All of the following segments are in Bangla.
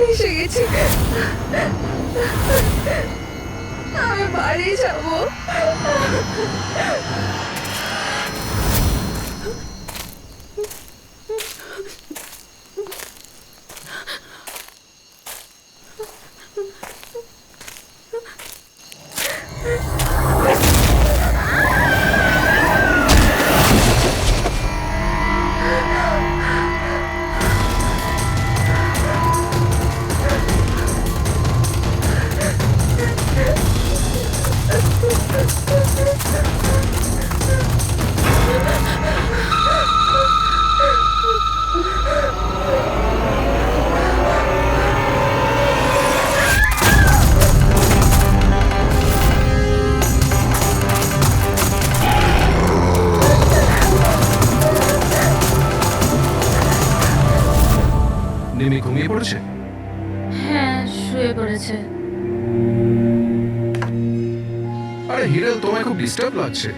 এসে গেছি, আমি বাড়ি যাবো। নিমি ঘুমিয়ে পড়েছে? হ্যাঁ, শুয়ে পড়েছে। আরে হিরেল, তোমায় খুব ডিস্টার্ব লাগছে।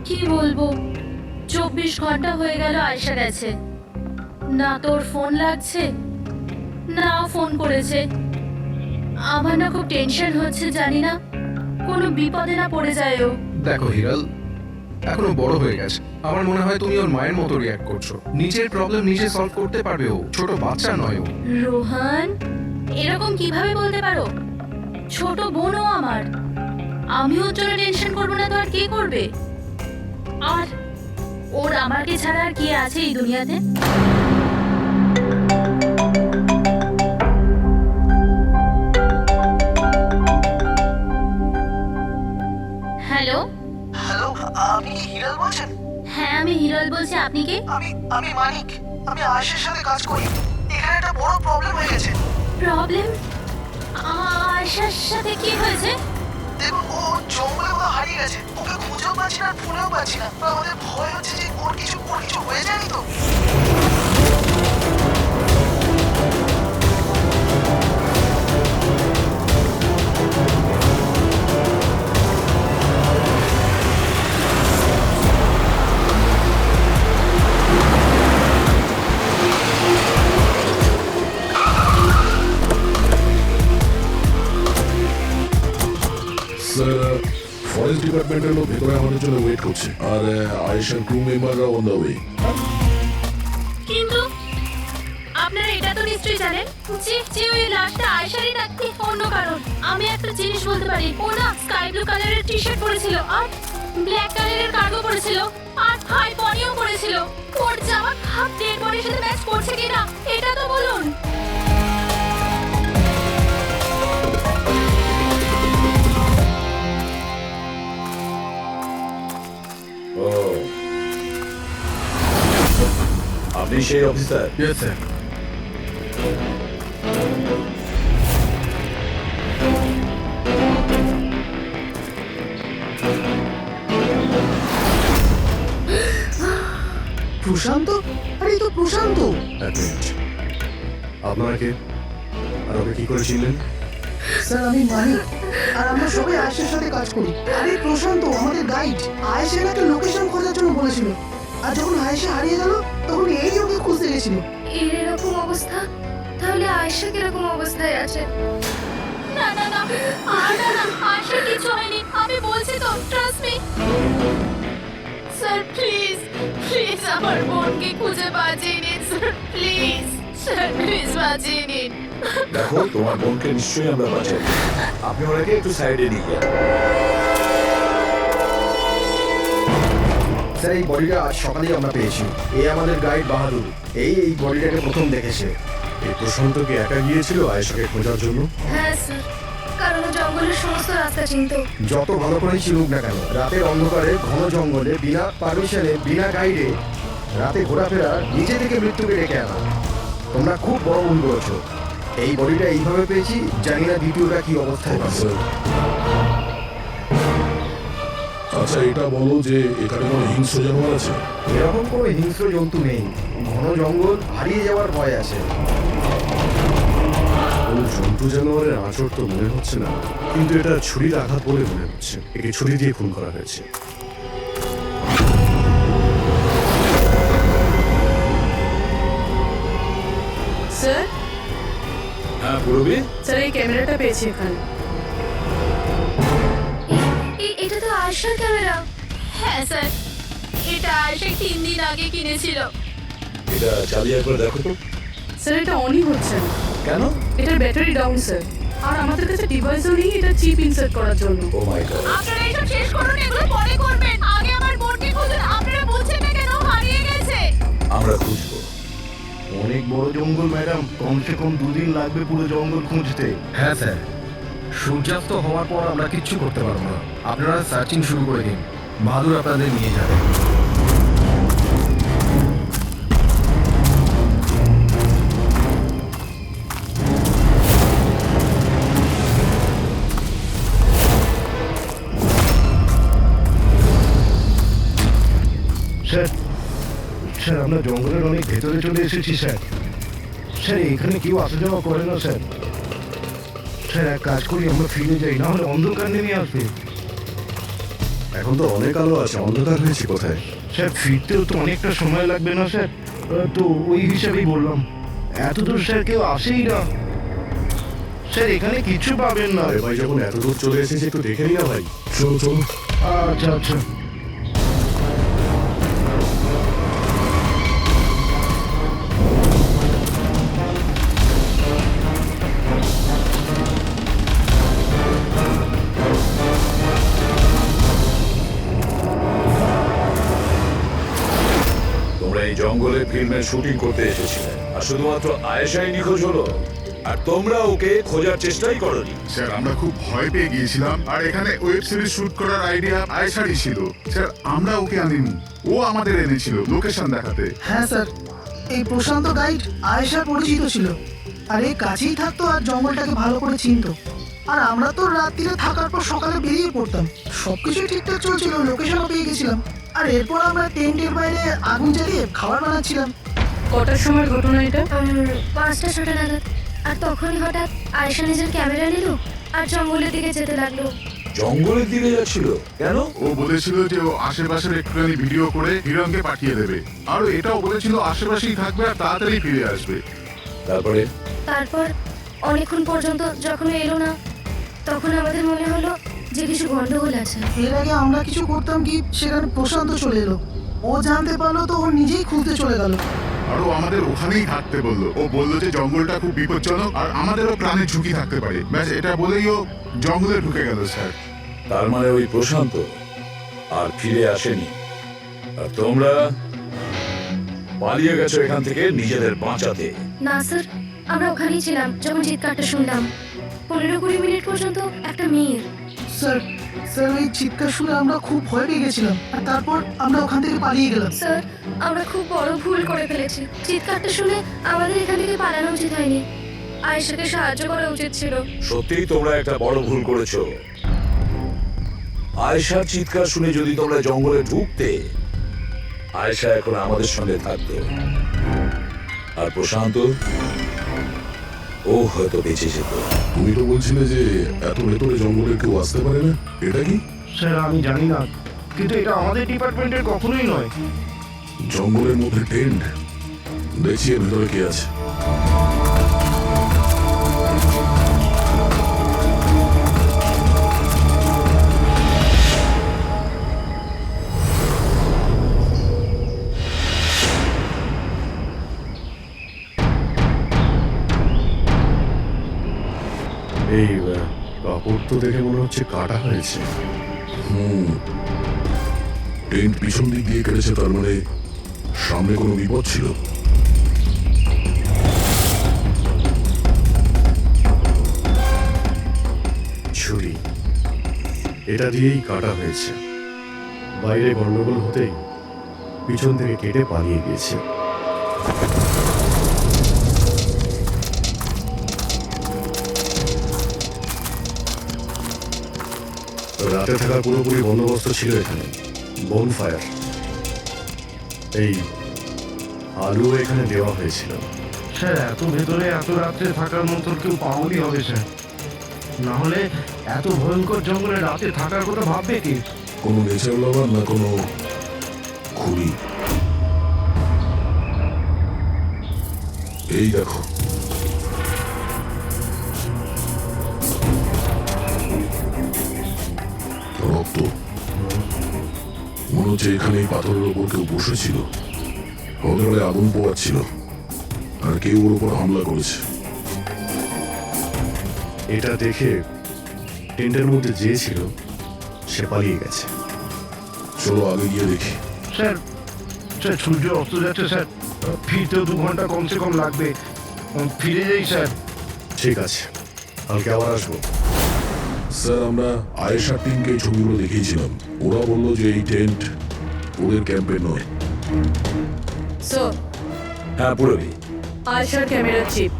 কি বলবো, 24 ঘন্টা হয়ে গেল আয়শা গেছে, না তোর ফোন লাগছে না ও ফোন করেছে। আমার না খুব টেনশন হচ্ছে, জানি না কোনো বিপদে না পড়ে যায় ও। দেখো হিরাল, এখনো বড় হয়ে গেছে। আমার মনে হয় তুমি ওর মায়ের মতো রিয়াক্ট করছো। নিজের প্রবলেম নিজে সলভ করতে পারবে ও, ছোট বাচ্চা নয় ও। রোহান, এরকম কিভাবে বলতে পারো? ছোট বোনও আমার, আমি ওর জন্য টেনশন করবো না তো আর কে করবে? আর ওর আমাকে ছাড়া আর কে আছে এই দুনিয়াতে? হ্যালো হ্যালো, আপনি কি হিরাল বলছেন? হ্যাঁ, আমি হিরল বলছি। আপনি কে? আমি মানিক। আমি আয়েশের সাথে কাজ করি। এখানে একটা বড় প্রবলেম হয়ে গেছে। প্রবলেম? আয়শার সাথে কি হয়েছে? দেখুন, ও জঙ্গলে কোথাও হারিয়ে গেছে। ওকে খুঁজেও পাচ্ছি না, ফোনেও পাচ্ছি না। আমাদের ভয় হচ্ছে যে ওর কিছু হয়ে যায়নি তো। স্যার, ফরেস্ট ডিপার্টমেন্টের লোক ভেতরে আমাদের জন্য ওয়েট করছে, আর আয়েশার ক্রু মেম্বাররা অন দ্য ওয়ে। কিন্তু আপনারা এটা তো নিশ্চয়ই জানেন যে ওই লাশটা আয়শারই নাকি অন্য কারণ। আমি একটা জিনিস বলতে পারি, ও না স্কাই ব্লু কালারের টি শার্ট পরেছিল আর ব্ল্যাক কালারের কার্গো পরেছিল আর হাই পনিও পরেছিল। ওর জামা হাফ ডেড বডির সাথে ম্যাচ করছে কিনা এটা তো বলুন। ও, আপনি সেই অফিসার? Yes sir. প্রশান্ত? আরে এই তো প্রশান্ত। এক মিনিট, আপনারা কে আর ওকে কি করে চিনলেন? স্যার, আমি মানিক, আর আমরা সবাই আয়েশের সাথে কাজ করি। আরে প্রশান্ত আমাদের গাইড। আয়েশের একটা লোকেশন খোঁজার জন্য বলেছিল, আর যখন আয়েশা হারিয়ে গেল তখন এই ওকে খুঁজতে গেছিল। এরকম অবস্থা, তাহলে আয়শা কিরকম অবস্থায় আছে? না না না, না না, আয়শার কিছু হয়নি, আমি বলছি তো, trust me. Sir please please আমার বোনকে খুঁজে বাঁচিয়ে নিন স্যার, প্লিজ স্যার, প্লিজ বাঁচিয়ে নিন। দেখো, তোমার বোনকে নিশ্চয়ই আমরা বাঁচাই। আপনি ওনাকে একটু সাইডে নিয়ে যান। স্যার, এই বডিটা আজ সকালেই আমরা পেয়েছি। এই আমাদের গাইড বাহাদুর, এই বডিটাকে প্রথম দেখেছে। এই প্রশান্ত কি একা গিয়েছিল আয়েশাকে খোঁজার জন্য? হ্যাঁ স্যার, কারণ ও জঙ্গলের সমস্ত রাস্তা চিনতো। যত ভালো করেই চিনুক না কেন, রাতের অন্ধকারে ঘন জঙ্গলে বিনা পারমিশনে বিনা গাইডে রাতে ঘোরাফেরা নিজে থেকে মৃত্যুকে ডেকে আনা। তোমরা খুব বড় ভুল করেছো। এই বডিটা এইভাবে পেয়েছি, জানি না দ্বিতীয়টা কি অবস্থায় আছে। আচ্ছা, এটা বলো যে এখানে কোনো হিংস্র জানোয়ার আছে? এরকম কোনো হিংস্র জন্তু নেই। ঘন জঙ্গল, হারিয়ে যাওয়ার ভয় আছে। কোনো জন্তু জানোয়ারের আঁচড় তো মনে হচ্ছে না, কিন্তু এটা ছুরির আঘাত বলে মনে হচ্ছে। একে ছুরি দিয়ে খুন করা হয়েছে। স্যার হ্যাঁ পুরবি, স্যার এই ক্যামেরাটা পেয়েছি এখানে। এটা তো আয়শার ক্যামেরা। হ্যাঁ স্যার, এটা আয়শা 3 দিন আগে কিনেছিল। এটা চালিয়ে একবার দেখো তো। স্যার এটা অনই হচ্ছে না। কেন? এটার ব্যাটারি ডাউন স্যার, আর আমাদের কাছে ডিভাইসও নেই এটা চিপ ইনসার্ট করার জন্য। ও মাই গড। আপনারা এসব শেষ করুন, এগুলো পরে করবেন। আগে আমার বোনকে খুঁজুন। আপনারা বলছেন না কেন হারিয়ে গেছে? আমরা খুঁজবো। অনেক বড় জঙ্গল ম্যাডাম, কমসে কম 2 দিন লাগবে পুরো জঙ্গল খুঁজতে। হ্যাঁ স্যার, সূর্যাস্ত হওয়ার পর আমরা কিচ্ছু করতে পারবো না। আপনারা সার্চিং শুরু করে দিন, বাহাদুর আপনাদের নিয়ে যাবে। স্যার, স্যার আমরা জঙ্গলের অনেক ভেতরে চলে এসেছি স্যার। স্যার এখানে কেউ আসা যাওয়া করে না স্যার। স্যার এক কাজ করি, আমরা ফিরে যাই, না হলে অন্ধকার নেমে আসবে। এখন তো অনেক আলো আছে, অন্ধকার হয়েছে কোথায়? স্যার ফিরতেও তো অনেকটা সময় লাগবে না স্যার? তো ওই হিসাবেই বললাম, এত দূর স্যার কেউ আসেই না। স্যার এখানে কিছু পাবেন না। আরে ভাই, যখন এত দূর চলে এসেছে একটু দেখে নি না ভাই। চলো চলো। আচ্ছা আচ্ছা। তোমরা এই জঙ্গলে ফিল্মের শুটিং করতে এসেছিলে, আর শুধুমাত্র আয়েশাই নিখোঁজ হলো, আর তোমরা ওকে খোঁজার চেষ্টাই করনি। স্যার আমরা খুব ভয় পেয়ে গিয়েছিলাম, আর এখানে ওয়েব সিরিজ শুট করার আইডিয়া আয়েশারই ছিল। স্যার আমরা ওকে আনিনি, ও আমাদের এনেছিল লোকেশন দেখাতে। হ্যাঁ স্যার, এই প্রশান্ত গাইড আয়েশার পরিচিত ছিল, আর এই কাছেই থাকতো আর জঙ্গলটাকে ভালো করে চিনতো। আর আমরা তো রাত্রিরে থাকার পর সকালে বেরিয়ে পড়তাম, সবকিছু ঠিকঠাক চলছিল, লোকেশনও পেয়ে গেছিলাম। আর এরপর আমরা টেন্টের বাইরে আগুন জ্বালিয়ে খাবার বানাচ্ছিলাম। কটার সময় ঘটনা এটা? 5টা 6টা নাগাদ। আর তখনই হঠাৎ আয়শা নিজের ক্যামেরা নিল আর জঙ্গলের দিকে যেতে লাগলো। জঙ্গলের দিকে যাচ্ছিল কেন? ও বলেছিল যে ও আশেপাশের একটুখানি ভিডিও করে হিরণকে পাঠিয়ে দেবে, আর ও এটাও বলেছিল আশেপাশেই থাকবে আর তাড়াতাড়ি ফিরে আসবে। তারপর অনেকক্ষণ পর্যন্ত যখন ও এলো না, তখন আমাদের মনে হলো যে কিছু গন্ডগোল আছে। এর আগে আমরা কিছু করতাম কি, সেখানে প্রশান্ত চলে এলো। ও জানতে পারলো তো ও নিজেই খুঁজতে চলে গেল। আর ও আমাদের ওখানেই থাকতে বললো। ও বললো যে জঙ্গলটা খুব বিপজ্জনক আর আমাদেরও প্রাণের ঝুঁকি থাকতে পারে। ব্যাস এটা বলেই ও জঙ্গলে ঢুকে গেল স্যার। তার মানে ওই প্রশান্ত আর ফিরে আসেনি, আর তোমরা পালিয়ে গেছো এখান থেকে নিজেদের বাঁচাতে। না স্যার, আমরা ওখানেই ছিলাম যখন চিৎকারটা শুনলাম। 15-20 মিনিট পর্যন্ত একটা মেয়ের। স্যার, স্যার ওই চিৎকার শুনে আমরা খুব ভয় পেয়ে গেছিলাম, আর তারপর আমরা ওখান থেকে পালিয়ে গেলাম। স্যার, আমরা খুব বড় ভুল করে ফেলেছি। চিৎকারটা শুনে আমাদের এখান থেকে পালানো উচিত হয়নি, আয়েশাকে সাহায্য করা উচিত ছিল। সত্যিই তোমরা একটা বড় ভুল করেছো। আয়েশার চিৎকার শুনে যদি তোমরা জঙ্গলে ঢুকতে, আয়েশা এখন আমাদের সঙ্গে থাকতো, আর প্রশান্ত ও হয়তো বেঁচে যেত। তুমি তো বলছিলে যে এত ভেতরে জঙ্গলে কেউ আসতে পারে না, এটা কি? স্যার আমি জানি না, কিন্তু এটা আমাদের ডিপার্টমেন্টের কখনোই নয়। জঙ্গলের মধ্যে টেন্ট, দেখছি এর ভেতরে কি আছে। এই কাপড় তো দেখে মনে হচ্ছে কাটা হয়েছে। টেন্ট পিছন দিক দিয়ে কেটেছে, তার মানে সামনে কোনো বিপদ ছিল। ছুরি, এটা দিয়েই কাটা হয়েছে। বাইরে গন্ডগোল হতেই পিছন থেকে কেটে পালিয়ে গিয়েছে। রাতে থাকার পুরোপুরি বন্দোবস্ত ছিল এখানে, বোন ফায়ার। এই আলু এখানে দেওয়া হয়েছিল। স্যার এত ভেতরে এত রাত্রে থাকার মতো কেউ পাওয়ারই হবে স্যার, না হলে এত ভয়ঙ্কর জঙ্গলে রাতে থাকার কথা ভাববে কি? কোনো নেচার লাভার না কোনো খুবই। এই দেখো, রক্ত। মনে হচ্ছে এখানে এই পাথরের ওপর কেউ বসেছিল, ওদের গায়ে আগুন পোয়াচ্ছিল, আর কেউ ওর উপর হামলা করেছে। এটা দেখে টেন্টের মধ্যে যে ছিল সে পালিয়ে গেছে। চলো আগে গিয়ে দেখি। স্যার স্যার সূর্য অস্ত যাচ্ছে স্যার, ফিরতেও 2 ঘন্টা কমসে কম লাগবে। ফিরে যাই স্যার। ঠিক আছে, কালকে আবার আসবো। স্যার, আমরা আয়েশার টিমকে এই ছবিগুলো দেখিয়েছিলাম। ওরা বললো যে এই টেন্ট ওদের ক্যাম্পের নয়। স্যার, হ্যাঁ পুরবি। আয়শার ক্যামেরা চিপ।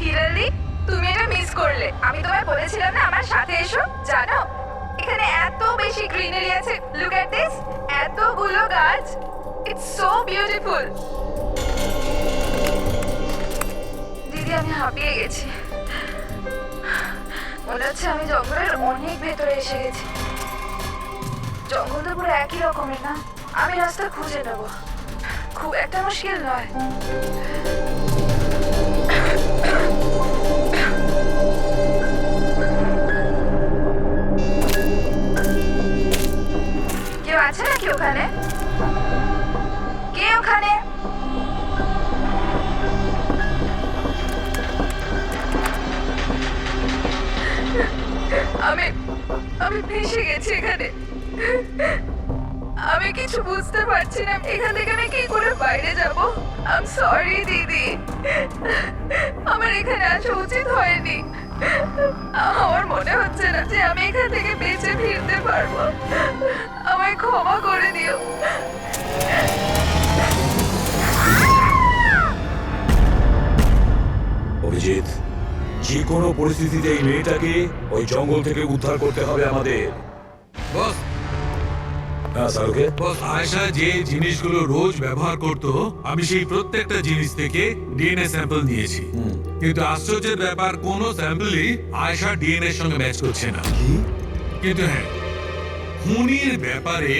হিরালি, তুমি এটা মিস করলে। আমি তোমায় বলেছিলাম না আমার সাথে এসো। জানো এখানে এত বেশি গ্রিনারি আছে। লুক এট দিস, এতগুলো গাছ। It's so beautiful. দিদি, আমি হাঁপিয়ে গেছি। মনে হচ্ছে আমি জঙ্গলের অনেক ভেতরে এসে গেছি। জঙ্গল তো পুরো একই রকমের না? আমি রাস্তা খুঁজে নেব, খুব একটা মুশকিল নয়। কেউ আছে নাকি ওখানে? কে ওখানে? আমি ভেসে গেছি এখানে। আমি কিছু বুঝতে পারছি না। এখান থেকে আমি কি করে বাইরে যাব? আই এম সরি দিদি, আমার এখানে আসা উচিত হয়নি। আমার মনে হচ্ছে না যে আমি এখান থেকে বেঁচে ফিরতে পারবো। আমায় ক্ষমা করে দিও। অভিজিৎ, যে কোনো পরিস্থিতিতে এই মেয়েটাকে ওই জঙ্গল থেকে উদ্ধার করতে হবে আমাদের। বস, হ্যাঁ সারুকে। বস, আয়েশা যে জিনিসগুলো রোজ ব্যবহার করত, আমি সেই প্রত্যেকটা জিনিস থেকে ডিএনএ স্যাম্পল নিয়েছি। কিন্তু আশ্চর্যের ব্যাপার, কোনো স্যাম্পলই আয়েশার ডিএনএ এর সঙ্গে ম্যাচ করছে না। কিন্তু হ্যাঁ, খুনির ব্যাপারে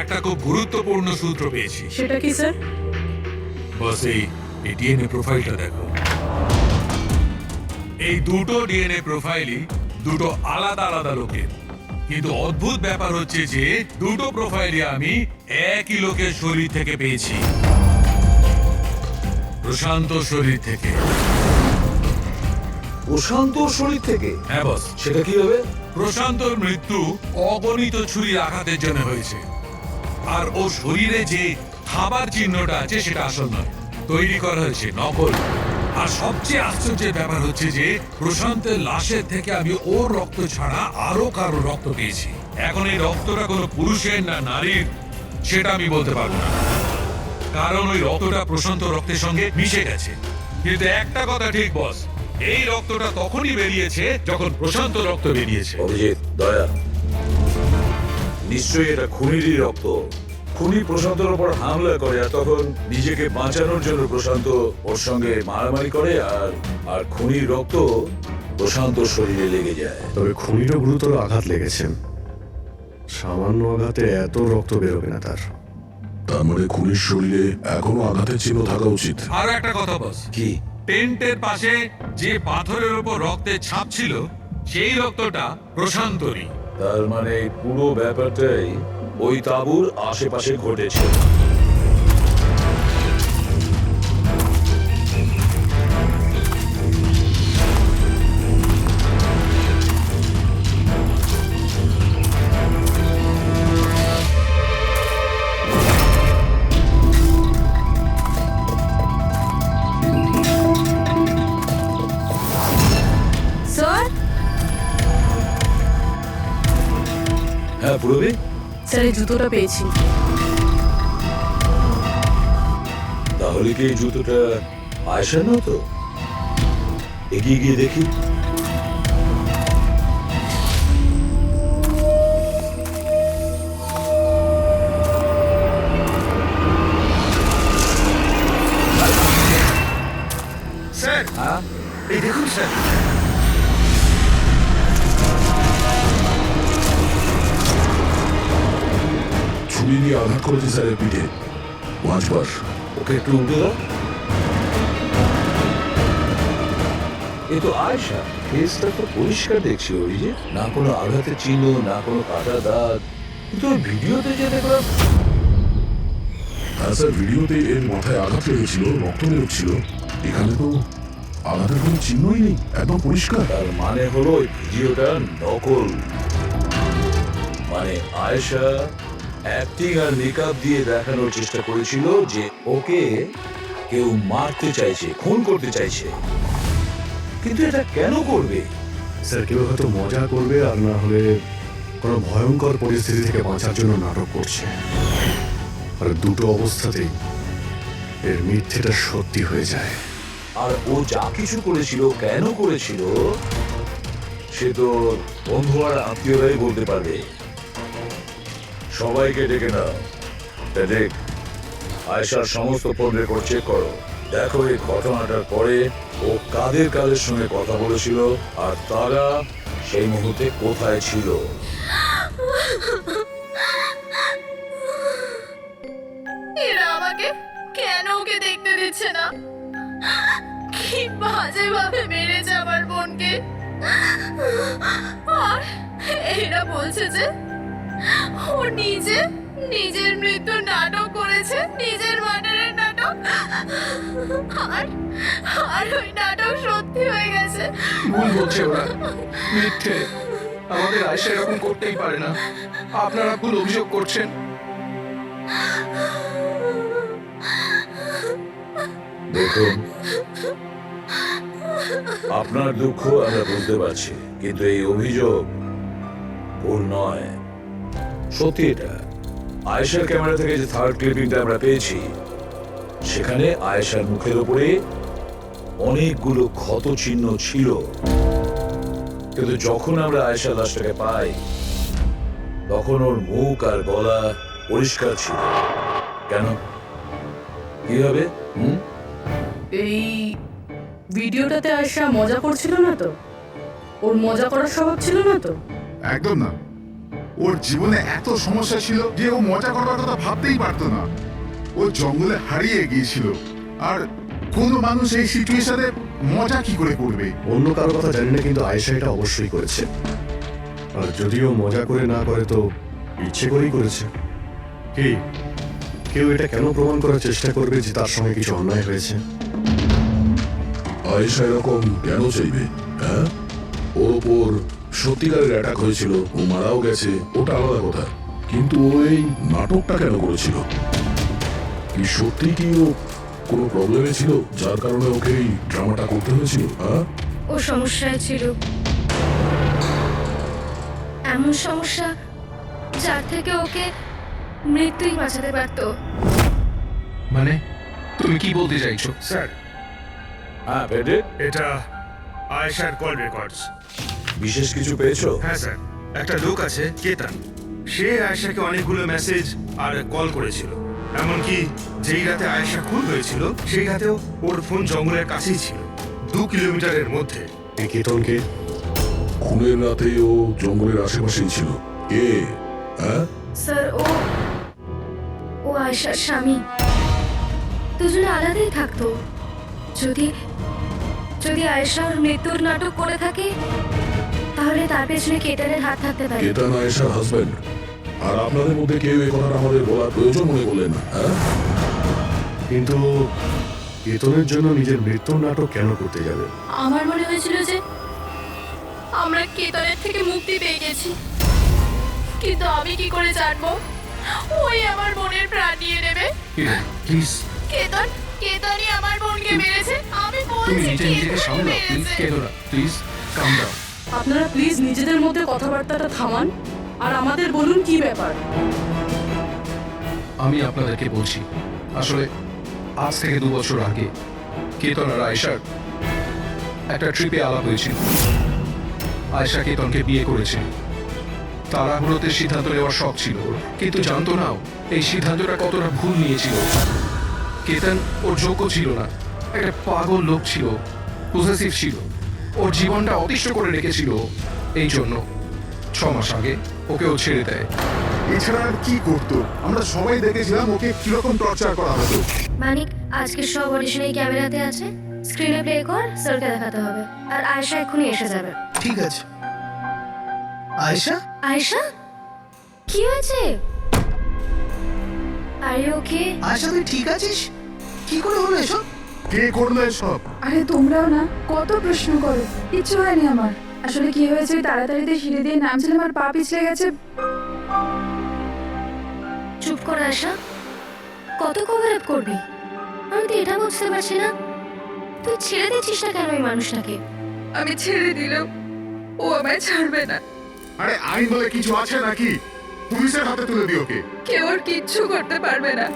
একটা খুব গুরুত্বপূর্ণ সূত্র পেয়েছি। সেটা কি স্যার? বস, এই ডিএনএ প্রোফাইলটা দেখো। এই দুটো ডিএনএ প্রোফাইলই দুটো আলাদা আলাদা লোকের। কিন্তু অদ্ভুত ব্যাপার হচ্ছে যে দুটো প্রোফাইলই আমি একই লোকের শরীর থেকে পেয়েছি, প্রশান্ত শরীর থেকে। প্রশান্ত শরীর থেকে? হ্যাঁ বস। সেটা কিভাবে? প্রশান্তর মৃত্যু অগণিত ছুরির আঘাতের জন্য হয়েছে, আর ও শরীরে যে খাবার চিহ্নটা আছে সেটা আসল নয়, তৈরি করা হয়েছে নকল। আর সবচেয়ে আশ্চর্যের ব্যাপার হচ্ছে যে প্রশান্তের লাশের থেকে আমি ওর রক্ত ছাড়া আরো কারো রক্ত পেয়েছি। এখন এই রক্তটা কোনো পুরুষের না নারীর সেটা আমি বলতে পারবো না, কারণ ওই রক্তটা প্রশান্ত রক্তের সঙ্গে মিশে গেছে। কিন্তু একটা কথা ঠিক বস, এই রক্তটা তখনই বেরিয়েছে যখন প্রশান্ত রক্ত বেরিয়েছে। অভিজিৎ, দয়া, নিশ্চয়ই এটা খুনিরই রক্ত। খুনি প্রশান্তর উপর হামলা করে, আর তখন নিজেকে বাঁচানোর জন্য প্রশান্ত ওর সঙ্গে মারামারি করে, আর খুনির রক্ত প্রশান্ত শরীরে লেগে যায়। তবে খুনিরও গুরুতর আঘাত লেগেছে। সামান্য আঘাতে এত রক্ত বেরোবে না তার। তার মানে খুনির শরীরে এখনো আঘাতের চিহ্ন থাকা উচিত। আর একটা কথা বস, কি? টেন্টের পাশে যে পাথরের উপর রক্তের ছাপ ছিল সেই রক্তটা প্রশান্তরই। তার মানে পুরো ব্যাপারটাই ওই তাঁবুর আশেপাশে ঘটেছে। স্যার, হ্যাঁ পুরবি। স্যার, এই জুতোটা পেয়েছি। তাহলে কি এই জুতোটা আয়েশার না? তো এগিয়ে গিয়ে দেখি। স্যার, এই দেখুন স্যার। ছুরি দিয়ে আঘাত করেছে স্যারের পিঠে 5 বার। ওকে একটু উল্টে দাও। এ তো আয়শা, ফেসটা তো পরিষ্কার দেখছি অভিজিৎ, না কোনো আঘাতের চিহ্ন, না কোনো কাটা দাগ। কিন্তু ওই ভিডিওতে যে দেখলাম। হ্যাঁ স্যার, ভিডিওতে এর মাথায় আঘাত লেগেছিল, রক্ত বেরোচ্ছিল। এখানে তো আঘাতের কোনো চিহ্নই নেই, একদম পরিষ্কার। তার মানে হলো ওই ভিডিওটা নকল। মানে আয়েশা অ্যাক্টিং আর মেকআপ দিয়ে দেখানোর চেষ্টা করেছিল যে ওকে কেউ মারতে চাইছে, খুন করতে চাইছে। কিন্তু এটা কেন করবে? স্যার কেউ হয়তো মজা করবে, আর না হলে কোনো ভয়ঙ্কর পরিস্থিতি থেকে বাঁচার জন্য নাটক করছে। আর দুটো অবস্থাতেই এর মিথ্যেটা সত্যি হয়ে যায়। আর ও যা কিছু করেছিল, কেন করেছিল, সে তো বন্ধু আর আত্মীয়রাই বলতে পারবে। সবাইকে ডেকে নাও, দেখ আয়েশার সমস্ত ফোন রেকর্ড চেক করো। দেখো এই ঘটনাটার পরে ও কাদের কাদের সঙ্গে কথা বলেছিল আর তারা সেই মুহূর্তে কোথায় ছিল। এরা আমাকে কেন ওকে দেখতে দিচ্ছে না? কি বাজে ভাবে মেরেছে আমার বোনকে। আর এরা বলছে যে ও নিজের মৃত্যুর নাটক করেছে, নিজের মার্ডারের নাটক। আর ওই নাটক সত্যি হয়ে গেছে। ভুল বলছে ওরা, মিথ্যে। আমাদের আয়শা এরকম করতেই পারে না। আপনারা ভুল অভিযোগ করছেন। দেখুন, আপনার দুঃখ আমরা বুঝতে পারছি, কিন্তু এই অভিযোগ ভুল নয়, সত্যি। এটা আয়েশার ক্যামেরা থেকে যে থার্ড ক্লিপিংটা আমরা পেয়েছি, সেখানে আয়েশার মুখের উপরে অনেকগুলো ক্ষত চিহ্ন ছিল। কিন্তু যখন আমরা আয়েশার লাশটাকে পাই, তখন ওর মুখ আর গলা পরিষ্কার ছিল। কেন, কি হবে? এই ভিডিওটাতে আয়শা মজা করছিল না তো? ওর মজা করার স্বভাব ছিল না তো? একদম না। ওর জীবনে এত সমস্যা ছিল যে ও মজা করার কথা ভাবতেই পারতো না। ও জঙ্গলে হারিয়ে গিয়েছিল, আর কোনো মানুষ এই সিচুয়েশনে মজা কি করে করবে? অন্য কারো কথা জানি না, কিন্তু আয়েশা এটা অবশ্যই করেছে। আর যদিও মজা করে না করে তো ইচ্ছে করেই করেছে। কি কেউ এটা কেন প্রমাণ করার চেষ্টা করবে যে তার সঙ্গে কিছু অন্যায় হয়েছে? আয়েশা এরকম কেন চাইবে? হ্যাঁ, ওর ওপর সত্যিকারের অ্যাটাক হয়েছিল, ও মারাও গেছে, ওটা আলাদা কথা। কিন্তু ও এই নাটকটা কেন করেছিল? কি সত্যি কি ও কোনো প্রবলেমে ছিল যার কারণে ওকে এই ড্রামাটা করতে হয়েছিল? হ্যাঁ, ও সমস্যায় ছিল, এমন সমস্যা যার থেকে ওকে মৃত্যুই বাঁচাতে পারতো। মানে তুমি কি বলতে চাইছো? স্যার, হ্যাঁ পেটে, এটা আয়েশার কল রেকর্ডস। বিশেষ কিছু পেয়েছো? হ্যাঁ স্যার, একটা লোক আছে কেতান, সে আয়েশাকে অনেকগুলো মেসেজ আর কল করেছিল। এমনকি যেই রাতে আয়েশা খুন হয়েছিল, সেই রাতেও ওর ফোন জঙ্গলের কাছেই ছিল, 2 কিলোমিটারের মধ্যে। এই কেতনকে খুনের রাতে ও জঙ্গলের আশেপাশেই ছিল। কে? হ্যাঁ, স্যার, ও আয়েশার স্বামী। দুজনে আলাদাই থাকতো। যদি আয়েশা ওর মৃত্যুর নাটক করে থাকে, তাহলে তার পেছনে কেতানের হাত থাকতে পারে। কেতান আয়েশার হাজবেন্ড, আর আপনাদের মধ্যে কেউ এই কথাটা আমাদের বলার প্রয়োজন মনে করলেন না? হ্যাঁ, কিন্তু কেতনের জন্য নিজের মৃত্যুর নাটক কেন করতে যাবে? আমার মনে হয়েছিল যে আমরা কেতনের থেকে মুক্তি পেয়ে গেছি, কিন্তু আমি কি করে জানবো ওই আমার বোনের প্রাণ নিয়ে নেবে? প্লিজ, কেতনই আমার বোনকে মেরেছে। আমি তুমি বলছি নিজেকে সামলাও। প্লিজ কেঁদো না, প্লিজ কাম ডাউন। আপনারা প্লিজ নিজেদের মধ্যে কথাবার্তাটা থামান আর আমাদের বলুন কি ব্যাপার। আমি আপনাদেরকে বলছি, আসলে আজ থেকে 2 বছর আগে কেতন আর আয়েশার একটা ট্রিপে আলাপ হয়েছিল। আয়েশা কেতনকে বিয়ে করেছে। তাড়াহুড়োতে সিদ্ধান্ত নেওয়ার শখ ছিল ওর, কিন্তু জানতো না এই সিদ্ধান্তটা কতটা ভুল নিয়েছিল। কেতন ওর যোগ্য ছিল না, একটা পাগল লোক ছিল, পজেসিভ ছিল, ওর জীবনটা অতিষ্ঠ করে রেখেছিল। এই জন্য 6 মাস আগে ওকে ও ছেড়ে দেয়। এছাড়া আর কি করতো? আমরা সবাই দেখেছিলাম ওকে কিরকম টর্চার করা হতো। মানিক, আজকে সব অডিশনে ক্যামেরাতে আছে। স্ক্রিনে প্লে কর, স্যারকে দেখাতে হবে। আর আয়েশা এক্ষুনি এসে যাবে। ঠিক আছে। আয়েশা, আয়েশা, কি হয়েছে? Are you okay? আয়েশা তুই ঠিক আছিস? কি করে হলো এসব? কে করলো এসব? আরে তোমরাও না কত প্রশ্ন করো, কিচ্ছু হয়নি আমার। আসলে কি হয়েছে, ওই তাড়াতাড়িতে সিঁড়ি দিয়ে নামছিলাম আর পা পিছলে গেছে। চুপ কর আয়েশা, কত কভার আপ করবি? আমি তো এটা বুঝতে পারছি না, তুই ছেড়ে দিচ্ছিস না কেন এই মানুষটাকে? আমি ছেড়ে দিলেও ও আমায় ছাড়বে না। আরে আইন বলে কিছু আছে নাকি? পুলিশের হাতে তুলে দিও ওকে। কেউ ওর কিচ্ছু করতে পারবে না।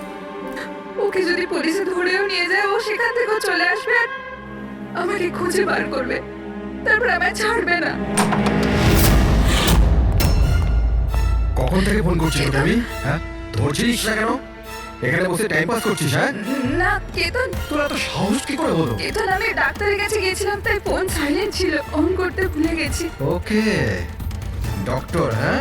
ওকে যদি পুলিশে ধরেও নিয়ে যায়, ও সেখান থেকেও চলে আসবে আর আমাকে খুঁজে বার করবে, তারপর আমায় ছাড়বে না। কখন থেকে ফোন করছিস তুমি? হ্যাঁ, ধরছিস না কেন? এখানে বসে টাইম পাস করছিস? হ্যাঁ, না কেতন, তোরা তো সাহস কি করে হলো? কেতন আমি ডাক্তারের কাছে গিয়েছিলাম, তাই ফোন সাইলেন্ট ছিল, অন করতে ভুলে গেছি। ওকে, ডক্টর, হ্যাঁ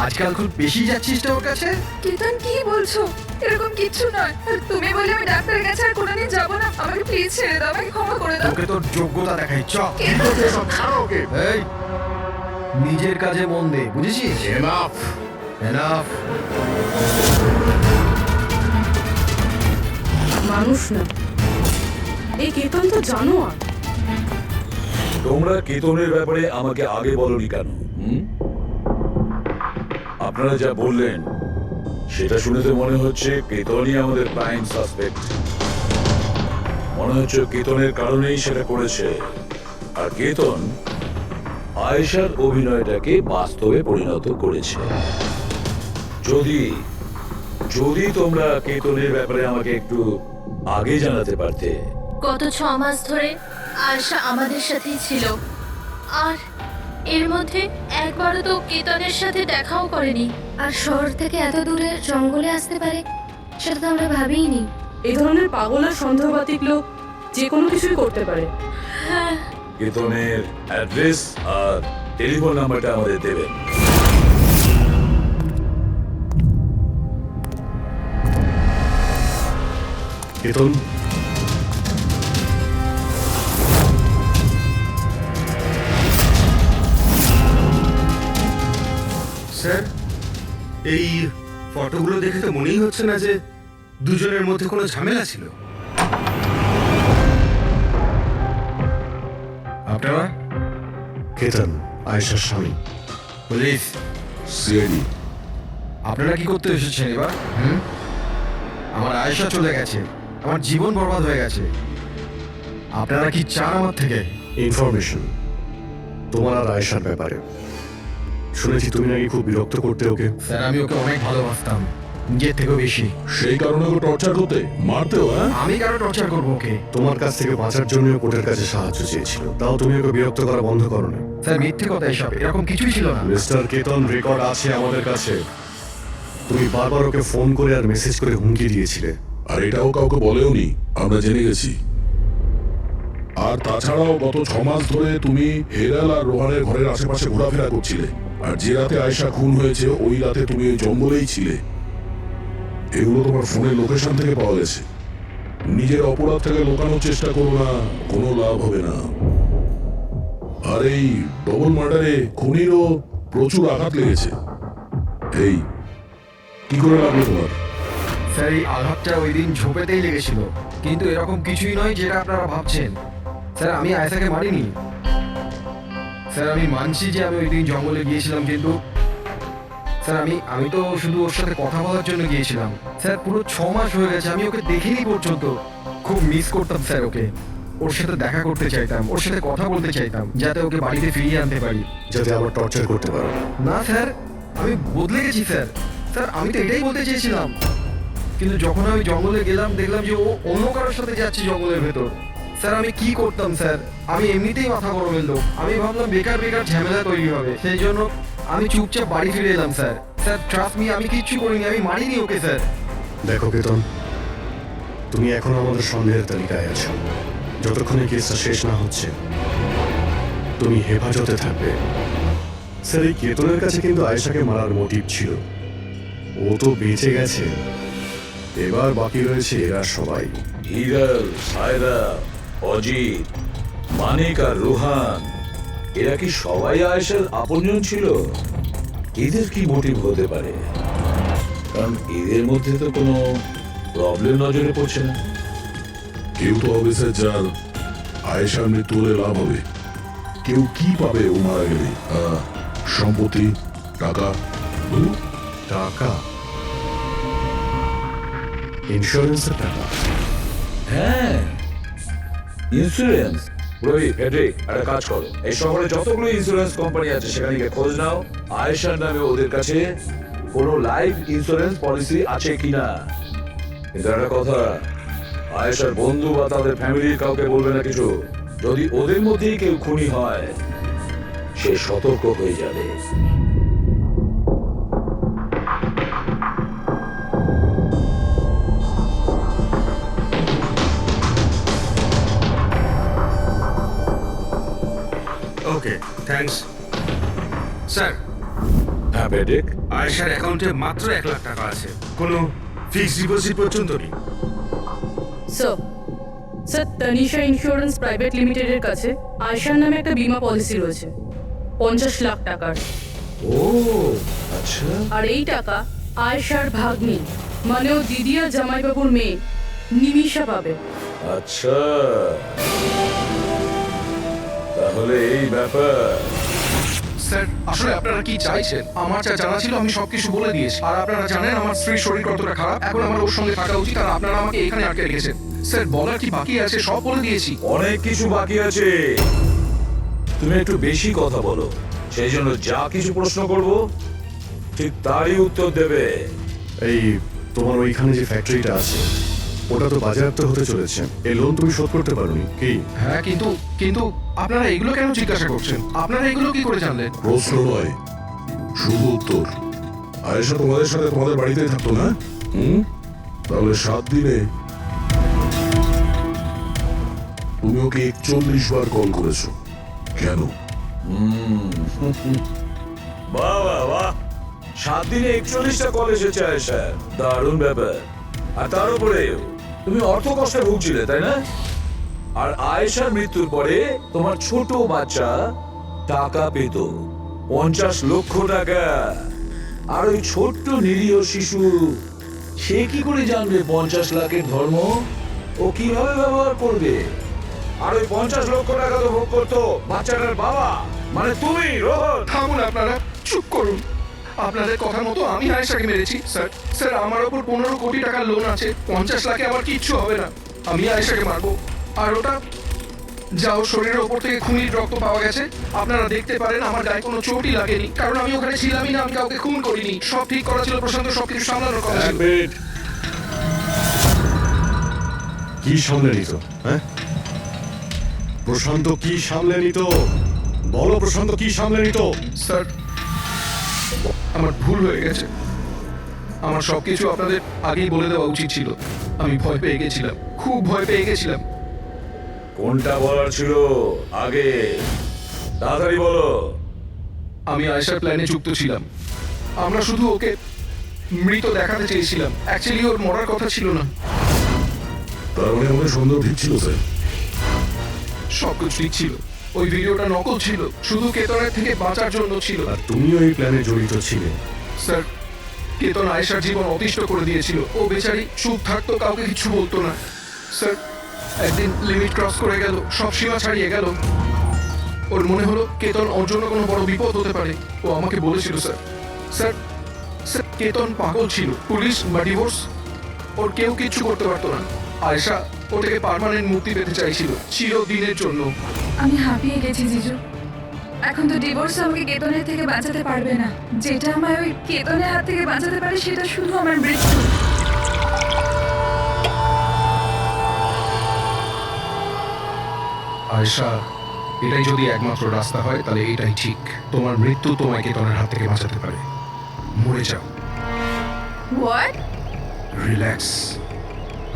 আজকাল খুব বেশি যাচ্ছিস তো ওর কাছে। কেতন কি বলছো? এরকম কিচ্ছু নয়। আর তুমি বলে আমি ডাক্তারের কাছে আর কোনোদিন যাবো না। আমাকে প্লিজ ছেড়ে দাও, আমাকে ক্ষমা করে দাও। তোকে তোর যোগ্যতা দেখাই, চ। কেতন, ছাড়ো ওকে। এই, নিজের কাজে মন দে, বুঝেছিস? এনাফ। এনাফ। মানুষ না, এই কেতন তো জানোয়ার। তোমরা কেতনের ব্যাপারে আমাকে আগে বলনি কেন? আপনারা যা বললেন সেটা শুনে তো মনে হচ্ছে কেতনই আমাদের প্রাইম সাসপেক্ট। মনে হচ্ছে কেতনের কারণেই সেটা করেছে। আর কেতন আয়েশার অভিনয়টাকে বাস্তবে পরিণত করেছে। যদি যদি তোমরা কেতনের ব্যাপারে আমাকে একটু আগে জানাতে পারতে। গত 6 মাস ধরে আয়েশা আমাদের সাথেই ছিল, আর এর মধ্যে একবারও তো কেতনের সাথে দেখাও করেনি। আর শহর থেকে এত দূরে জঙ্গলে আসতে পারে সেটা তো আমরা ভাবিইনি। এই ধরনের পাগল আর সন্দেহবাতিক লোক যে কোনো কিছুই করতে পারে। হ্যাঁ, কেতনের অ্যাড্রেস আর টেলিফোন নাম্বারটা আমাদের দেবেন। কেতন, স্যার, এই ফটোগুলো দেখে তো মনেই হচ্ছে না যে দুজনের মধ্যে কোনো ঝামেলা ছিল। আপনারা? কেতন আয়েশার স্বামী। পুলিশ। সিআইডি। আপনারা কি করতে এসেছেন এবার? আমার আয়েশা চলে গেছে, আমার জীবন বরবাদ হয়ে গেছে। আপনারা কি চান আমার থেকে? ইনফরমেশন তোমার আর আয়েশার ব্যাপারে। শুনেছি তুমি নাকি খুব বিরক্ত করতে ওকে। স্যার, আমি ওকে অনেক ভালোবাসতাম, নিজের থেকেও বেশি। সেই কারণে ওকে টর্চার করতে, মারতেও? হ্যাঁ, আমি কারো টর্চার করবো ওকে? তোমার কাছ থেকে বাঁচার জন্য কোর্টের কাছে সাহায্য চেয়েছিল, তাও তুমি ওকে বিরক্ত করা বন্ধ করো না। স্যার, মিথ্যে কথা এসব, এরকম কিছুই ছিল না। মিস্টার কেতন, রেকর্ড আছে আমাদের কাছে। তুমি বারবার ওকে ফোন করে আর মেসেজ করে হুমকি দিয়েছিলে। আর এটাও কাউকে বলেওনি, আমরা জেনে গেছি। আর তাছাড়াও গত 6 মাস ধরে তুমি হেরাল আর রোহানের ঘরের আশেপাশে ঘোরাফেরা করছিলে। আর যে রাতে আয়েশা খুন হয়েছে ওই রাতে তুমি ওই জঙ্গলেই ছিলে। এগুলো তোমার ফোনের লোকেশন থেকে পাওয়া গেছে। নিজের অপরাধটাকে লুকানোর চেষ্টা করো না, কোনো লাভ হবে না। আর এই ডবল মার্ডারে খুনিরও প্রচুর আঘাত লেগেছে। এই কি করে লাগলো তোমার? স্যার, এই আঘাতটা ওই দিন ঝোপেতেই লেগেছিল, কিন্তু এরকম কিছুই নয় যেটা আপনারা ভাবছেন। স্যার, আমি আয়েশাকে মারিনি। স্যার, আমি মানছি যে আমি ওই দিন জঙ্গলে গিয়েছিলাম, কিন্তু স্যার আমি তো শুধু ওর সাথে কথা বলার জন্য গিয়েছিলাম। স্যার, পুরো 6 মাস হয়ে গেছে আমি ওকে দেখিনি পর্যন্ত। খুব মিস করতাম স্যার ওকে। ওর সাথে দেখা করতে চাইতাম, ওর সাথে কথা বলতে চাইতাম, যাতে ওকে বাড়িতে ফিরিয়ে আনতে পারি, যাতে আবার টর্চার করতে পারো। না স্যার, আমি বদলে গেছি স্যার। স্যার, আমি তো এটাই বলতে চেয়েছিলাম, কিন্তু যখন আমি জঙ্গলে গেলাম দেখলাম যে ও অন্য কারোর সাথে যাচ্ছে জঙ্গলের ভেতর। স্যার, আমি কি করতাম স্যার? আমি এমনিতেই মাথা গরমের লোক। আমি ভাবলাম বেকার বেকার ঝামেলা তৈরি হবে, সেই জন্য আমি চুপচাপ বাড়ি ফিরে এলাম স্যার। স্যার, ট্রাস্ট মি, আমি কিচ্ছু করিনি, আমি মারিনি ওকে স্যার। দেখো কেতন, তুমি এখন আমাদের সন্দেহের তালিকায় আছো। যতক্ষণে কেসটা শেষ না হচ্ছে তুমি হেফাজতে থাকবে। স্যার, এই কেতনের কাছে কিন্তু আয়েশাকে মারার মোটিভ ছিল। ও তো বেঁচে গেছে, এবার বাকি রয়েছে এরা সবাই। হিরাল, সায়রা, অজিত, মানিক আর রুহান, এরা কি সবাই আয়েশার আপনজন ছিল? এদের কি মোটিভ হতে পারে? কারণ এদের মধ্যে তো কোনো প্রবলেম নজরে পড়ছে না। কেউ তো হবে স্যার যার আয়েশার মৃত্যু হলে লাভ হবে। কেউ কি পাবে ও মারা গেলে? সম্পত্তি, টাকা। টাকা, ইন্স্যুরেন্সের টাকা। হ্যাঁ, ইন্স্যুরেন্স। রবি, প্যাট্রিক, একটা কাজ করো, এই শহরে যতগুলো ইন্স্যুরেন্স কোম্পানি আছে সেখানে গিয়ে খোঁজ নাও আয়েশার নামে ওদের কাছে কোনো লাইফ ইন্স্যুরেন্স পলিসি আছে কিনা। কিন্তু একটা কথা, আয়েশার বন্ধু বা তাদের ফ্যামিলির কাউকে বলবে না কিছু। যদি ওদের মধ্যেই কেউ খুনি হয়, সে সতর্ক হয়ে যাবে। ওকে, থ্যাঙ্কস স্যার। হ্যাঁ প্যাট্রিক, আয়েশার অ্যাকাউন্টে মাত্র 1 লাখ টাকা আছে, কোনো ফিক্সড ডিপোজিট পর্যন্ত নেই। স্যার, তানিশা ইন্স্যুরেন্স প্রাইভেট লিমিটেডের কাছে আয়েশার নামে একটা বীমা পলিসি রয়েছে 50 লাখ টাকার। ও আচ্ছা। আর এই টাকা আয়েশার ভাগ্নি মানে ও দিদি আর জামাইবাবুর মেয়ে নিমিষা পাবে। আচ্ছা, তাহলে এই ব্যাপার। স্যার, আসলে আপনারা কি চাইছেন? আমার যা জানা ছিল আমি সবকিছু বলে দিয়েছি। আর আপনারা জানেন আমার স্ত্রীর শরীর কতটা খারাপ। এখন আমার ওর সঙ্গে থাকা উচিত, আর আপনারা আমাকে এখানে আটকে রেখেছেন। স্যার, বলার কি বাকি আছে? সব বলে দিয়েছি। অনেক কিছু বাকি আছে। তুমি একটু বেশি কথা বলো, সেই জন্য যা কিছু প্রশ্ন করব ঠিক তারই উত্তর দেবে। এই তোমার ওইখানে যে ফ্যাক্টরিটা আছে ওটা তো বাজেয়াপ্ত হতে চলেছে। এই লোন তুমি শোধ করতে পারোনি কি? হ্যাঁ, কিন্তু আপনারা এগুলো কেন জিজ্ঞাসা করছেন? আপনারা এগুলো কি করে জানলেন? প্রশ্ন নয়, শুধু উত্তর। আয়েশা তোমাদের সাথে তোমাদের বাড়িতেই থাকতো না? তাহলে 7 দিনে তুমি ওকে 41 বার কল করেছো কেন? বাহ বাহ বাহ, 7 দিনে 41টা কল এসেছে আয়েশা, দারুণ ব্যাপার। আর তার উপরে তুমি অর্থ কষ্টে ভুগছিলে, তাই না? আর আয়েশার মৃত্যুর পরে তোমার ছোট বাচ্চা টাকা পেত 50 লক্ষ টাকা। আর ওই ছোট্ট নিরীহ শিশু, সে কি করে জানবে 50 লাখের ধর্ম? ও কিভাবে ব্যবহার করবে? আর ওই 50 লক্ষ টাকা তো ভোগ করতো বাচ্চাটার বাবা, মানে তুমি, রোহন। থামুন আপনারা, চুপ করুন। আপনাদের কথা মতো আমি আয়েশাকে মেরেছি। স্যার, আমার ওপর 15 কোটি টাকার লোন আছে। 50 লাখে আমার কিচ্ছু হবে না। আমি আয়েশাকে মারবো। আর ওটা যা ওর শরীরের ওপর থেকে খুনির রক্ত পাওয়া গেছে, আপনারা দেখতে পারেন আমার গায়ে কোনো চোটই লাগেনি, কারণ আমি ওখানে ছিলামই না। আমি কাউকে খুন করিনি। সব ঠিক করা ছিল, প্রশান্ত সবকিছু সামলানোর কথা ছিল। কি সামলে নিত? হ্যাঁ, প্রশান্ত কি সামলে নিত? বলো, প্রশান্ত কি সামলে নিত? স্যার, আমার ভুল হয়ে গেছে। আমার সবকিছু আপনাদের আগেই বলে দেওয়া উচিত ছিল। আমি ভয় পেয়ে গেছিলাম, খুব ভয় পেয়ে গেছিলাম। কোনটা বলার ছিল আগে? তাড়াতাড়ি বলো। আমি আয়েশার প্ল্যানে যুক্ত ছিলাম। আমরা শুধু ওকে মৃত দেখাতে চেয়েছিলাম। অ্যাকচুয়ালি ওর মরার কথা ছিল না। তার মানে আমাদের সন্দেহ ঠিক ছিল স্যার। সবকিছু ঠিক ছিল। ওই ভিডিওটা নকল ছিল, শুধু কেতনের থেকে বাঁচার জন্য ছিল। আর তুমিও এই প্ল্যানে জড়িত ছিলে। স্যার, কেতন আয়েশার জীবন অতিষ্ঠ করে দিয়েছিল। ও বেচারি চুপ থাকতো, কাউকে কিছু বলতো না। স্যার, একদিন লিমিট ক্রস করে গেল, সব সীমা ছাড়িয়ে গেল। ওর মনে হলো কেতন ওর জন্য কোনো বড় বিপদ হতে পারে। ও আমাকে বলেছিল স্যার, কেতন পাগল ছিল। পুলিশ বা ডিভোর্স ওর কেউ কিচ্ছু করতে পারতো না। আয়েশা ও থেকে পার্মানেন্ট মুক্তি পেতে চাইছিল, চিরদিনের জন্য। আমি হাঁপিয়ে গেছি জিজু। এখন তো ডিভোর্স আমাকে কেতনের থেকে বাঁচাতে পারবে না। যেটা আমায় ওই কেতনের হাত থেকে বাঁচাতে পারে সেটা শুধু আমার মৃত্যু। আয়েশা, এটাই যদি একমাত্র রাস্তা হয় তাহলে এটাই ঠিক। তোমার মৃত্যু তোমায় কেতনের হাত থেকে বাঁচাতে পারে। মরে যাও। হোয়াট? রিল্যাক্স।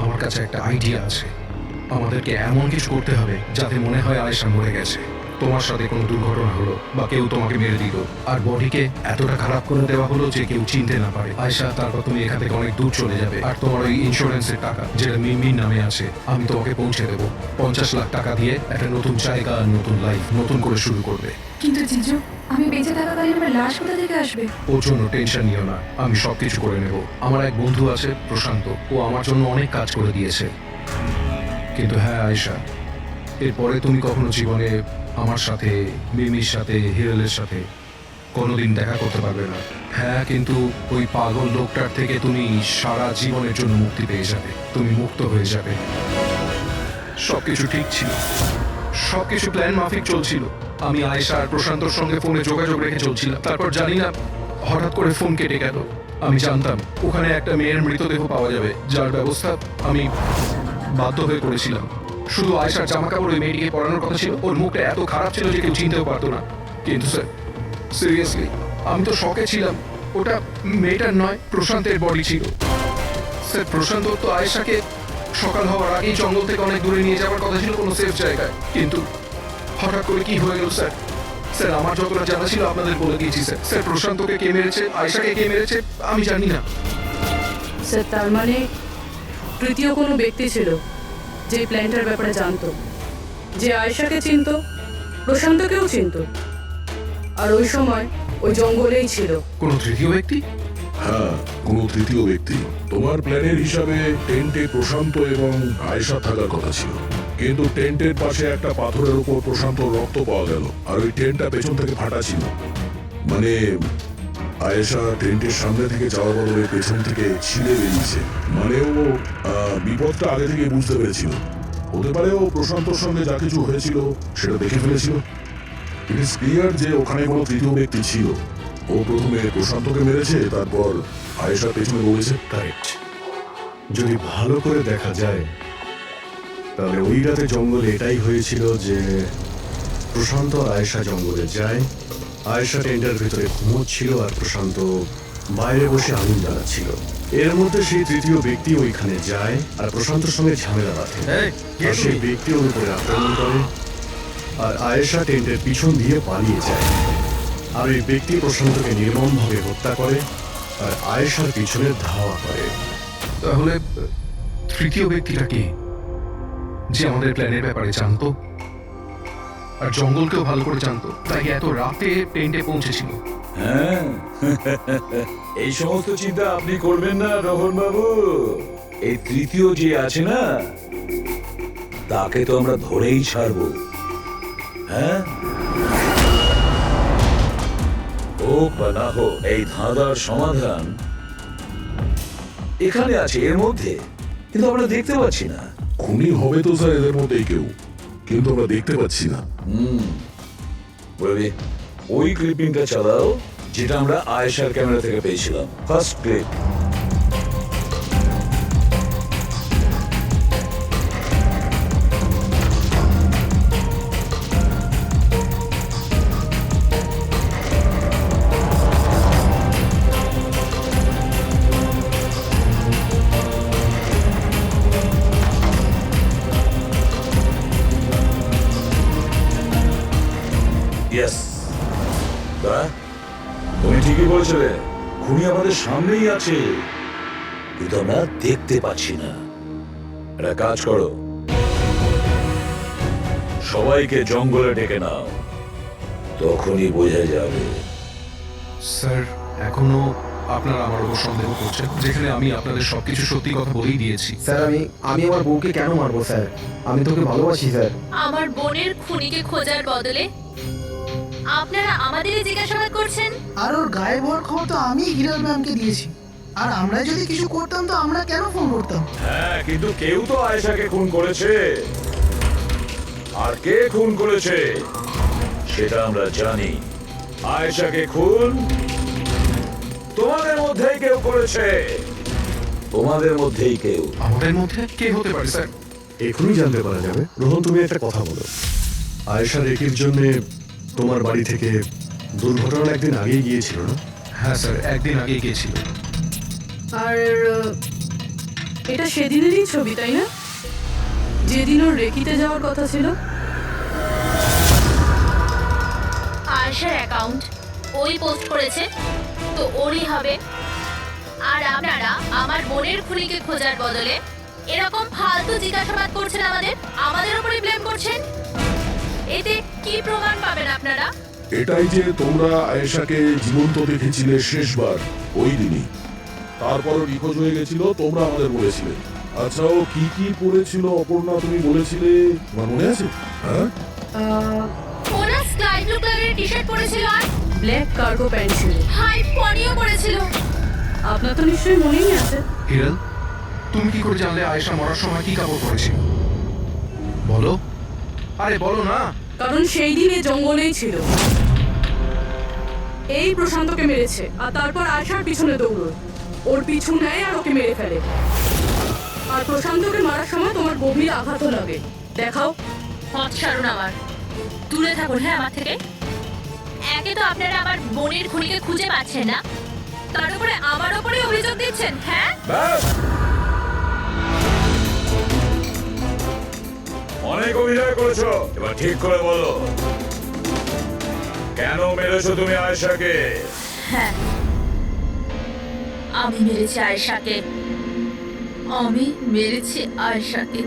আমার কাছে একটা আইডিয়া আছে। আমাদেরকে এমন কিছু করতে হবে যাতে মনে হয় আয়েশা মরে গেছে। তোমার সাথে কোনো দুর্ঘটনা হলো বা কেউ তোমাকে মেরে দিল আর বডিকে এতটা খারাপ করে দেওয়া হলো যে কেউ চিনতে না পারে, আয়শা, তারপর তুমি এখান থেকে অনেক দূর চলে যাবে আর তোমার ওই ইন্স্যুরেন্সের টাকা যেটা মিনমিন নামে আছে আমি তোমাকে পৌঁছে দেবো। 50 লাখ টাকা দিয়ে একটা নতুন জায়গা, নতুন লাইফ, নতুন করে শুরু করবে। কিন্তু জিজু, আমি বেঁচে থাকাকালীন আমার লাশ কোথা থেকে আসবে? ওর জন্য টেনশন নিও না, আমি সবকিছু করে নেব। আমার এক বন্ধু আছে প্রশান্ত, ও আমার জন্য অনেক কাজ করে দিয়েছে। কিন্তু হ্যাঁ আয়েশা, এরপরে তুমি কখনো জীবনে আমার সাথে, মিমির সাথে, হিরেলের সাথে কোনোদিন দেখা করতে পারবে না। হ্যাঁ, কিন্তু ওই পাগল লোকটার থেকে তুমি সারা জীবনের জন্য মুক্তি পেয়ে যাবে, তুমি মুক্ত হয়ে যাবে। সবকিছু ঠিক ছিল, সবকিছু প্ল্যান মাফিক চলছিল। আমি আয়েশা আর প্রশান্তর সঙ্গে ফোনে যোগাযোগ রেখে চলছিলাম, তারপর জানি না হঠাৎ করে ফোন কেটে গেল। আমি জানতাম ওখানে একটা মেয়ের মৃতদেহ পাওয়া যাবে, যার ব্যবস্থা আমি বাধ্য হয়ে করেছিলাম। শুধু আয়েশার জামা কাপড় ওই মেয়েটিকে পরানোর কথা ছিল, ওর মুখটা এত খারাপ ছিল যে কেউ চিনতেও পারতো না। কিন্তু স্যার, সিরিয়াসলি আমি তো শকে ছিলাম। ওটা মেয়েটার নয়, প্রশান্তের বডি ছিল। স্যার, প্রশান্ত তো আয়েশাকে সকাল হওয়ার আগেই জঙ্গল থেকে অনেক দূরে নিয়ে যাওয়ার কথা ছিল, কোনো সেফ জায়গায়। কিন্তু হঠাৎ করে কি হয়ে গেল স্যার? স্যার, আমার যতটা জানা ছিল আপনাদের বলে দিয়েছি স্যার। স্যার, প্রশান্তকে কে মেরেছে, আয়েশাকে কে মেরেছে আমি জানি না। স্যার, তার মানে তৃতীয় কোনো ব্যক্তি ছিল যে প্ল্যানটার ব্যাপারে জানতো, যে আয়েশাকে চিনতো, প্রশান্তকেও চিনতো, আর ওই সময় ওই জঙ্গলেই ছিল। কোনো তৃতীয় ব্যক্তি? হ্যাঁ, কোনো তৃতীয় ব্যক্তি। তোমার প্ল্যানের হিসাবে টেন্টে প্রশান্ত এবং আয়েশা থাকার কথা ছিল, কিন্তু টেন্টের পাশে একটা পাথরের উপর প্রশান্ত রক্ত পাওয়া গেল, আর ওই টেন্টটা পেছন থেকে ফাটা ছিল। মানে আয়েশা টেন্টের সামনে থেকে যাওয়ার বদলে পেছন থেকে ছিঁড়ে বেরিয়েছে। মানে ও বিপদটা আগে থেকে বুঝতে পেরেছিল। হতে পারে ও প্রশান্তর সঙ্গে যা কিছু হয়েছিল সেটা দেখে ফেলেছিল। ইট ইজ ক্লিয়ার যে ওখানে কোনো তৃতীয় ব্যক্তি ছিল। ও প্রথমে প্রশান্তকে মেরেছে, তারপর আয়েশার পেছনে রয়েছে। কারেক্ট। যদি ভালো করে দেখা যায় তাহলে ওই রাতে জঙ্গলে এটাই হয়েছিল যে প্রশান্ত আর আয়েশা জঙ্গলে যায়, আয়েশা টেন্টের ভিতরে ঘুমোচ্ছিল আর প্রশান্ত বাইরে বসে আগুন জ্বালাচ্ছিল। এর মধ্যে সেই তৃতীয় ব্যক্তি ওইখানে যায় আর প্রশান্তর সঙ্গে ঝামেলা বাঁধে, আর সেই ব্যক্তি ওর উপরে আক্রমণ করে আর আয়েশা টেন্টের পিছন দিয়ে পালিয়ে যায়। আর ওই ব্যক্তি প্রশান্তকে নির্মমভাবে হত্যা করে আর আয়েশার পিছনে ধাওয়া করে। তাহলে তৃতীয় ব্যক্তিটা কে, যে আমাদের প্ল্যানের ব্যাপারে জানতো আর জঙ্গলকেও ভালো করে জানতো, তাই এত রাতে টেন্টে পৌঁছেছিল? হ্যাঁ, এই সমস্ত চিন্তা আপনি করবেন না রোহন বাবু। এই তৃতীয় যে আছে না, তাকে তো আমরা ধরেই ছাড়বো। হ্যাঁ, ও পানাহ, এই ধাঁধার সমাধান এখানে আছে, এর মধ্যে, কিন্তু আমরা দেখতে পাচ্ছি না। খুনি হবে তো স্যার এদের মধ্যেই কেউ, কিন্তু আমরা দেখতে পাচ্ছি না। বলবি ওই ক্লিপিংটা চালাও যেটা আমরা আয়েশার ক্যামেরা থেকে পেয়েছিলাম, ফার্স্ট ক্লিপ। তুমি ঠিকই বলছিলে, খুনি আমাদের সামনেই আছে, কিন্তু আমরা দেখতে পাচ্ছি না। একটা কাজ করো, সবাইকে জঙ্গলে ডেকে নাও, তখনই বোঝা যাবে। স্যার, এখনো আপনারা আমার উপর সন্দেহ করছেন, যেখানে আমি আপনাদের সবকিছু সত্যি কথা বলেই দিয়েছি। স্যার, আমি আমার বউকে কেন মারবো স্যার? আমি তোকে ভালোবাসি স্যার। আমার বোনের খুনিকে খোঁজার বদলে আপনারা আমাদেরই জিজ্ঞাসাবাদ করছেন। আর ওর গায়েব হওয়ার খবর তো আমি হিরাল ম্যামকে দিয়েছি, আর আমরা যদি কিছু করতাম তো আমরা কেন ফোন করতাম? হ্যাঁ, কিন্তু কেউ তো আয়েশাকে খুন করেছে, আর কে খুন করেছে সেটা আমরা জানি। আয়েশাকে খুন তোমাদের মধ্যেই কেউ করেছে, তোমাদের মধ্যেই কেউ। আমাদের মধ্যে কে হতে পারে স্যার? এখনই জানতে পারা যাবে। রোহন, তুমি একটা কথা বলো, আয়েশা রেকির জন্য তোমার বাড়ি থেকে দুর্ঘটনা একদিন আগেই গিয়েছিল না? হ্যাঁ স্যার, একদিন আগে গিয়েছিল। আর এটা সেদিনেরই ছবি, তাই না? যেদিন ওর রেকিতে যাওয়ার কথা ছিল। অ্যাকাউন্ট, ওই পোস্ট করেছে, তো ওরই হবে। আর আপনারা আমার বোনের খুনিকে খোঁজার বদলে এরকম ফালতু জিজ্ঞাসাবাদ করছেন, আমাদের উপরে ব্লেম করছেন। এতে কি প্রমাণ পাবেন আপনারা? এটাই যে তোমরা আয়েশাকে জীবন্ত দেখেছিলে শেষবার ওই দিনই, তারপর নিখোঁজ হয়ে গেছিল, তোমরা আমাদের বলেছিলে। আচ্ছা, ও কি কি পরেছিল অপর্ণা, তুমি বলেছিলে, তোমার মনে আছে? হ্যাঁ, ওরা স্কাই ব্লু কালারের টি-শার্ট পরেছিল আর ব্ল্যাক কার্গো প্যান্ট ছিল। হাই পনিও পরেছিল। আপনার তো নিশ্চয়ই মনেই আছে। হিরল, তুমি কি করে জানলে আয়েশা মরার সময় কি কাপড় পরেছিল? বলো, আরে বলো না। কারণ সেই দিনে জঙ্গলেই ছিল। এই প্রশান্তকে মেরেছে আর তারপর আয়শার পিছনে দৌড়ল, ওর পিছু নেয় আর ওকে মেরে ফেলে। আর প্রশান্তকে মারার সময় তোমার গভীর আঘাতও লাগে। দেখাও। হট সারুন আমার, দূরে থাকুন হ্যাঁ আমার থেকে। একে তো আপনারা আমার বোনের খুনিকে খুঁজে পাচ্ছেন না, তার উপরে আমার উপরে অভিযোগ দিচ্ছেন। হ্যাঁ, ব্যাস, অনেক অভিনয় করেছো, এবার ঠিক করে বলো কেন মেরেছো তুমি আয়েশাকে? হ্যাঁ, আমি মেরেছি আয়েশাকে। আমি মেরেছি আয়েশাকে।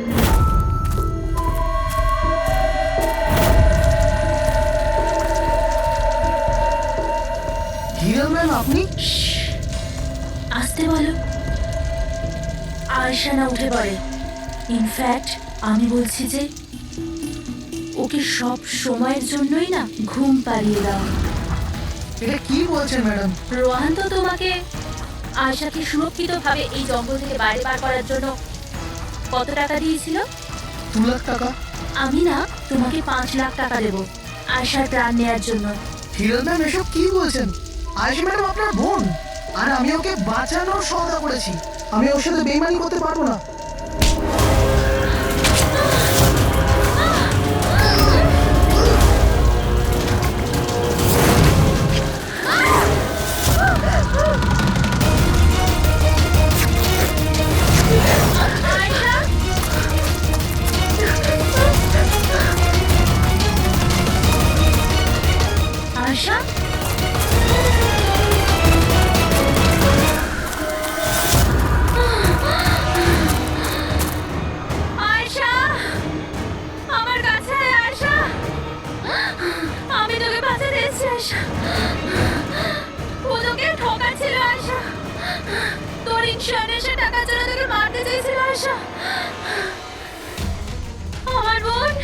হিরল ম্যাম, আপনি? আসতে বলো। আয়েশা না উঠে পড়ে। ইনফ্যাক্ট আমি বলছি যে ওকে সব সময়ের জন্যই না ঘুম পাড়িয়ে দাও। এটা কি বলছেন ম্যাডাম? রোহান তো তোমাকে আয়েশাকে সুরক্ষিতভাবে এই জঙ্গল থেকে বাইরে বার করার জন্য কত টাকা দিয়েছিল? 2 লাখ টাকা। আমি না তোমাকে 5 লাখ টাকা দেব আয়েশার প্রাণ নেয়ার জন্য। হিরল ম্যাম, এসব কি বলছেন? আয়েশা ম্যাডাম আপনার বোন, আর আমি ওকে বাঁচানোর সওদা করেছি। আমি ওর সাথে বেইমানি করতে পারবো না। আয়েশা, আয়েশা, আমার কাছে আয় আয়েশা। আমি তোকে বাঁচাতে এসেছি আয়েশা। ও তোকে ঠকাচ্ছিল আয়েশা। তোর ইন্স্যুরেন্সের টাকার জন্য তোকে মারতে চেয়েছিল আয়েশা। আমার বোন।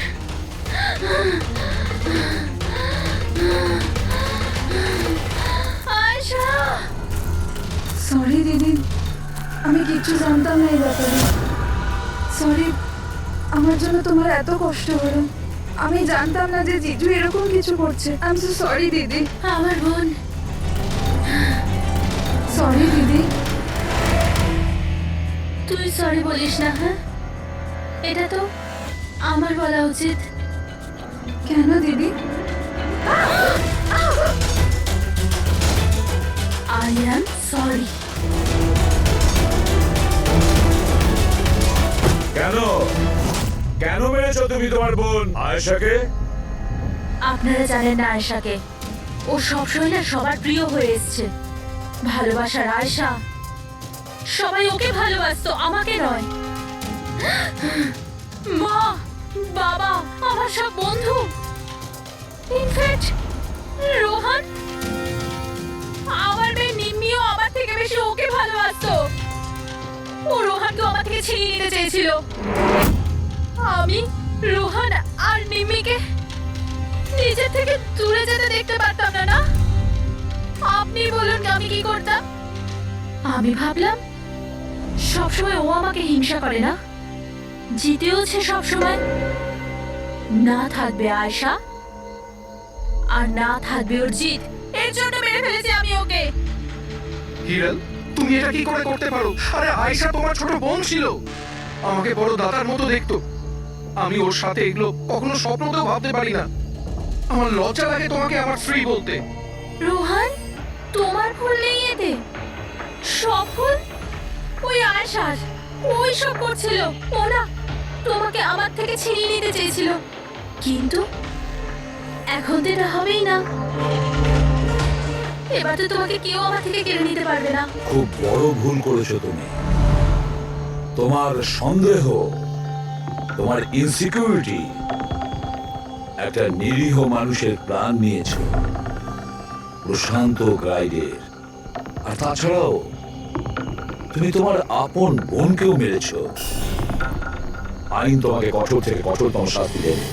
আয়েশা, সরি দিদি, আমি কিচ্ছু জানতাম না এই ব্যাপারে। সরি, আমার জন্য তোমার এত কষ্ট হলো। আমি জানতাম না যে জিজু এরকম কিছু করছে। আই এম সো সরি দিদি। আমার বোন। সরি দিদি। তুই সরি বলিস না? হ্যাঁ, এটা তো আমার বলা উচিত। কেন দিদি? I am sorry. কেন কেন মেরেছো তুমি তোমার বোন আয়েশাকে? আপনারা জানেন না আয়েশাকে, ও সবসময় না সবার প্রিয় হয়ে এসছে। ভালোবাসার আয়েশা, সবাই ওকে ভালোবাসতো, আমাকে নয়। মা, বাবা, আমার সব বন্ধু, ইনফ্যাক্ট রোহান, আমার মেয়ে নিম্মিও আমার থেকে বেশি ওকে ভালোবাসতো। ও রোহানকে আমার থেকে ছিনিয়ে নিতে চেয়েছিল। আমি রোহান আর নিম্মিকে নিজের থেকে দূরে যেতে দেখতে পারতাম না। না, আপনি বলুন আমি কি করতাম? আমি ভাবলাম সবসময় ও আমাকে হিংসা করে না, জিতেওছে সবসময়। না থাকবে আয়েশা, আর না থাকবে ওর জিত। এর জন্য মেরে ফেলেছি আমি ওকে। হিরল, তুমি এটা কি করে করতে পারো? আরে আয়েশা তোমার ছোট বোন ছিল, আমাকে বড় দাদার মতো দেখতো। আমি ওর সাথে এগুলো কখনো স্বপ্নতেও ভাবতে পারি না। আমার লজ্জা লাগে তোমাকে আমার স্ত্রী বলতে। রোহান, তোমার ভুল নেই এতে। সব ভুল ওই আয়েশার। ওই সব করছিল। ওরা তোমাকে আমার থেকে ছিনিয়ে নিতে চেয়েছিল, কিন্তু এখন তো এটা হবেই না। এবার তো তোমাকে কেউ আমার থেকে কেড়ে নিতে পারবে না। খুব বড় ভুল করেছো তুমি। তোমার সন্দেহ, তোমার ইনসিকিউরিটি একটা নিরীহ মানুষের প্রাণ নিয়েছে, প্রশান্ত গাইডের। আর তাছাড়াও তুমি তোমার আপন বোনকেও মেরেছ। আইন তোমাকে কঠোর থেকে কঠোরতম শাস্তি দেবে।